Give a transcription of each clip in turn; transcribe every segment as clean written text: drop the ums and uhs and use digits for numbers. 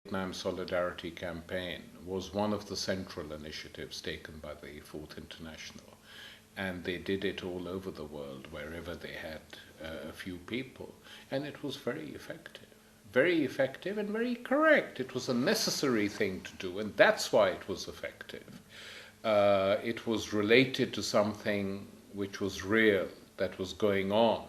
Vietnam Solidarity Campaign was one of the central initiatives taken by the Fourth International. And they did it all over the world, wherever they had a few people. And it was very effective. Very effective and very correct. It was a necessary thing to do, and that's why it was effective. It was related to something which was real, that was going on.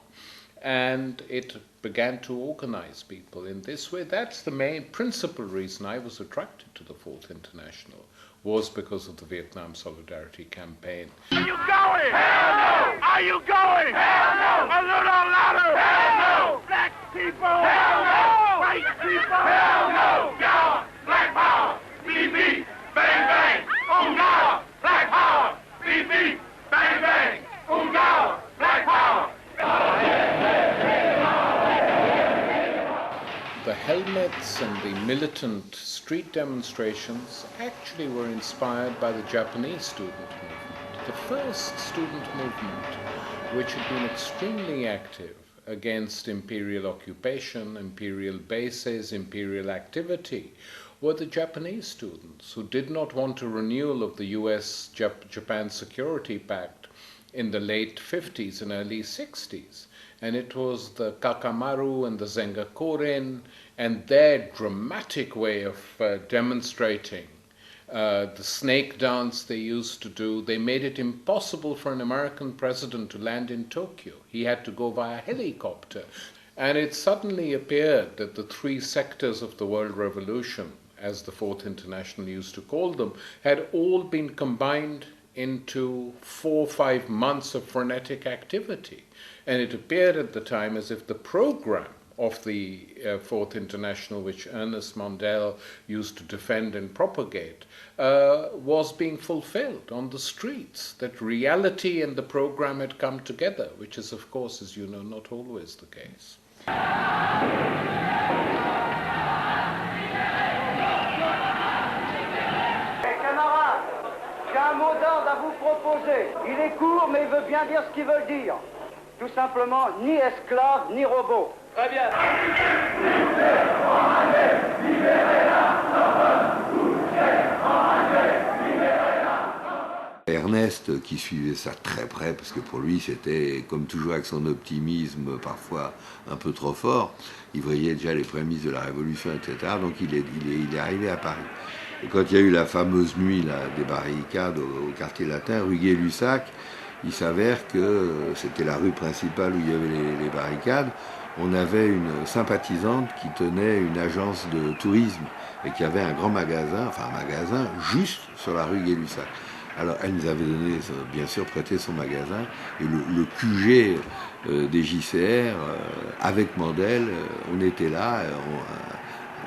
And it began to organize people in this way. That's the main principal reason I was attracted to the Fourth International, was because of the Vietnam Solidarity Campaign. Are you going? Hell no! Are you going? Hell no! A little louder! Hell no! Black people! Hell no! White people! Hell no! God! Black power! BB! Bang bang! On God! Black power! BB! Bang bang! On God! Black power! The helmets and the militant street demonstrations actually were inspired by the Japanese student movement, the first student movement which had been extremely active against imperial occupation, imperial bases, imperial activity, were the Japanese students who did not want a renewal of the US-Japan Security Pact in the late 50s and early 60s. And it was the Kakamaru and the Zengakuren and their dramatic way of demonstrating the snake dance they used to do. They made it impossible for an American president to land in Tokyo. He had to go via helicopter. And it suddenly appeared that the three sectors of the world revolution, as the Fourth International used to call them, had all been combined into 4 or 5 months of frenetic activity. And it appeared at the time as if the program of the Fourth International, which Ernest Mandel used to defend and propagate, was being fulfilled on the streets, that reality and the program had come together, which is, of course, as you know, not always the case. J'ai un mot d'ordre à vous proposer. Il est court, mais il veut bien dire ce qu'il veut dire. Tout simplement, ni esclave, ni robot. Très bien. Ernest, qui suivait ça très près, parce que pour lui c'était, comme toujours avec son optimisme parfois un peu trop fort, il voyait déjà les prémices de la Révolution, etc. Donc il est arrivé à Paris. Et quand il y a eu la fameuse nuit là, des barricades au quartier latin, rue Gay-Lussac, il s'avère que c'était la rue principale où il y avait les barricades. On avait une sympathisante qui tenait une agence de tourisme et qui avait un grand magasin, enfin un magasin juste sur la rue Gay-Lussac. Alors elle nous avait donné, bien sûr, prêté son magasin, et le QG des JCR, avec Mandel, on était là,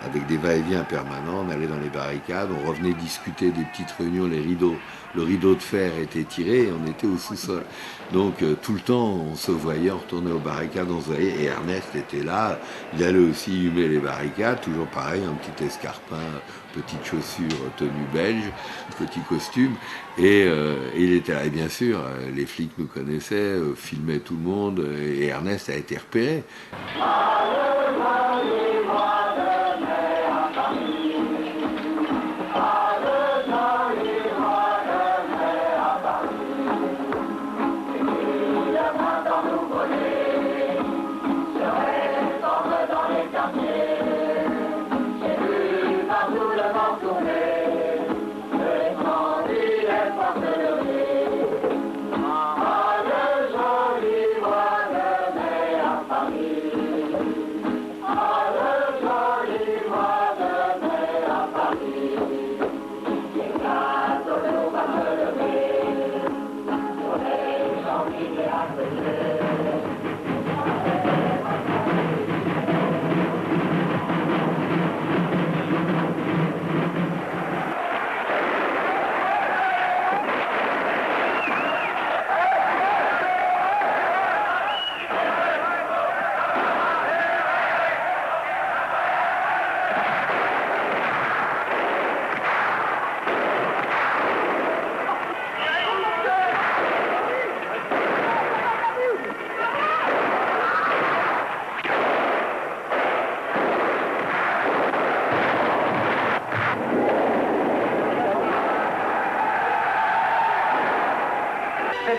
avec des va-et-vient permanents, on allait dans les barricades, on revenait discuter des petites réunions, le rideau de fer était tiré et on était au sous-sol. Donc tout le temps on se voyait, on retournait aux barricades, on se voyait, et Ernest était là, il allait aussi humer les barricades, toujours pareil, un petit escarpin, petites chaussures, tenue belge, petit costume, et il était là. Et bien sûr, les flics nous connaissaient, filmaient tout le monde, et Ernest a été repéré.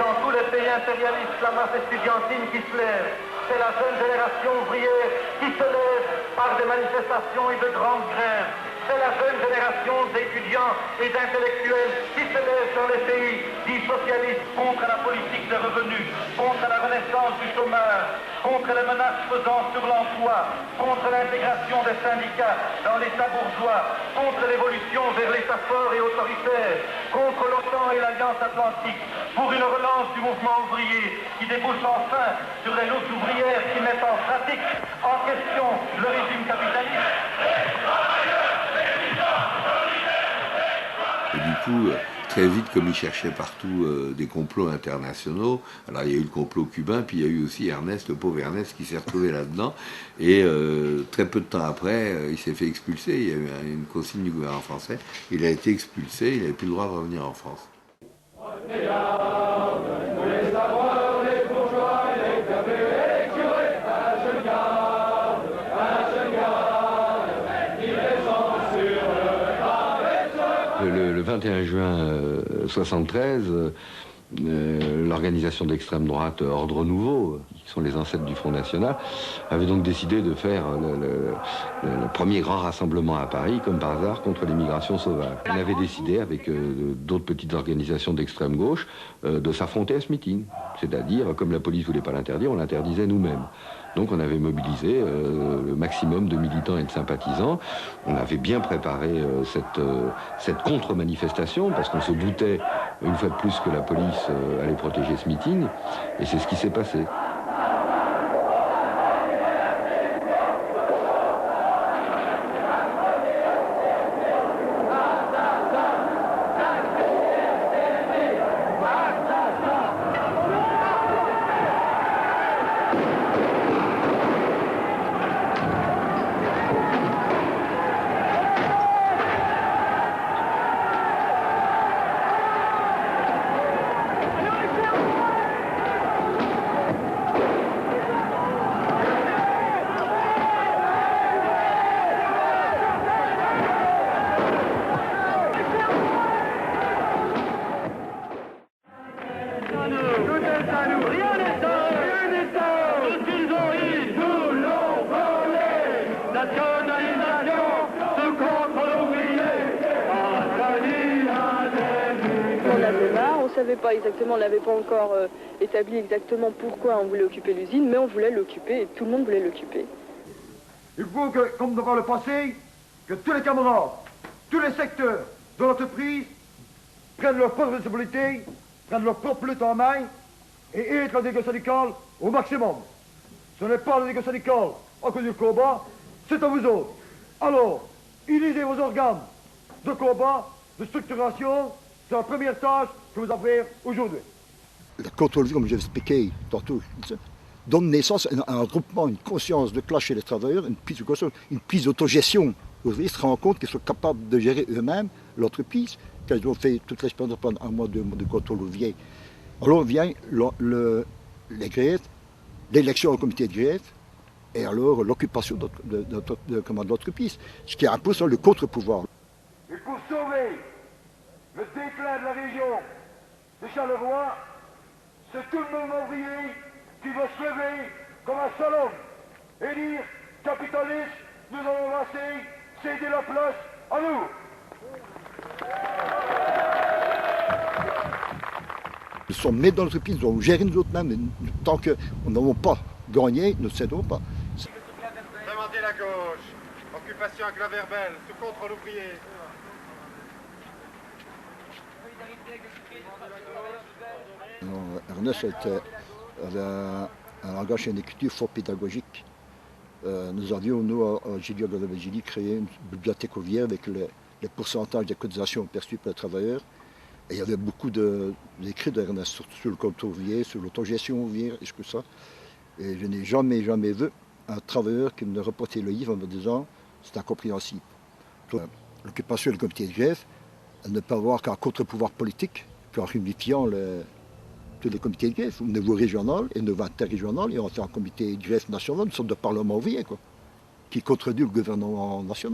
dans tous les pays impérialistes la masse estudiantine qui se lève. C'est la jeune génération ouvrière qui se lève par des manifestations et de grandes grèves. C'est la jeune génération d'étudiants et d'intellectuels qui se lèvent dans les pays dits socialistes contre la politique des revenus, contre la renaissance du chômage, contre les menaces pesant sur l'emploi, contre l'intégration des syndicats dans l'État bourgeois, contre l'évolution vers l'État fort et autoritaire, contre l'OTAN et l'Alliance Atlantique, pour une relance du mouvement ouvrier qui débouche enfin sur les luttes ouvrières qui mettent en pratique, en question, le régime capitaliste. Et du coup, très vite, comme il cherchait partout des complots internationaux, alors il y a eu le complot cubain, puis il y a eu aussi Ernest, le pauvre Ernest, qui s'est retrouvé là-dedans. Et très peu de temps après, il s'est fait expulser. Il y a eu une consigne du gouvernement français. Il a été expulsé, il n'avait plus le droit de revenir en France. Le 21 juin 1973, l'organisation d'extrême droite Ordre Nouveau, qui sont les ancêtres du Front National, avait donc décidé de faire le premier grand rassemblement à Paris, comme par hasard, contre l'immigration sauvage. On avait décidé, avec d'autres petites organisations d'extrême gauche, de s'affronter à ce meeting. C'est-à-dire, comme la police ne voulait pas l'interdire, on l'interdisait nous-mêmes. Donc on avait mobilisé le maximum de militants et de sympathisants. On avait bien préparé cette contre-manifestation, parce qu'on se doutait, une fois de plus, que la police allait protéger ce meeting. Et c'est ce qui s'est passé. On n'avait pas encore établi exactement pourquoi on voulait occuper l'usine, mais on voulait l'occuper et tout le monde voulait l'occuper. Il faut que, comme devant le passé, que tous les camarades, tous les secteurs de l'entreprise prennent leur propre responsabilité, prennent leur propre lutte en main et aident la négociation syndicale au maximum. Ce n'est pas la négociation syndicale à cause du combat, c'est à vous autres. Alors, utilisez vos organes de combat, de structuration, c'est la première tâche que vous avez aujourd'hui. Le contrôle, comme j'ai expliqué tantôt, donne naissance à un regroupement, une conscience de clash chez les travailleurs, une prise d'autogestion. Vous voyez, se rendre compte qu'ils sont capables de gérer eux-mêmes l'entreprise, qu'ils ont fait toute l'expérience pendant un mois de contrôle ouvrier. Alors vient les grèves, l'élection au comité de grève, et alors l'occupation de l'entreprise, ce qui impose le contre-pouvoir. Et pour sauver le déclin de la région de Charleroi, c'est tout le mouvement ouvrier qui va se lever comme un seul homme et dire « Capitalistes, nous allons avancer, céder la place à nous ». Nous sommes maîtres dans l'entreprise, nous allons gérer nous autres-mêmes, mais tant que nous n'avons pas gagné, nous ne céderons pas. Remontez la gauche, occupation avec la Verbelle, sous contrôle ouvrier. Ernest avait un langage et une écriture fort pédagogique. Nous avions, nous, à Gilly, créé une bibliothèque ouvrière avec les pourcentages des cotisations perçues par les travailleurs. Et il y avait beaucoup d'écrits d'Ernest sur le compte ouvrier, sur l'autogestion ouvrière, et tout ça. Et je n'ai jamais vu un travailleur qui me reportait le livre en me disant c'est incompréhensible. L'occupation du comité de grève, elle ne peut avoir qu'un contre-pouvoir politique, qu'en unifiant tous les comités de grève, au niveau régional et au niveau interrégional, et on fait un comité de grève national, une sorte de parlement ouvrier, qui contredit le gouvernement national.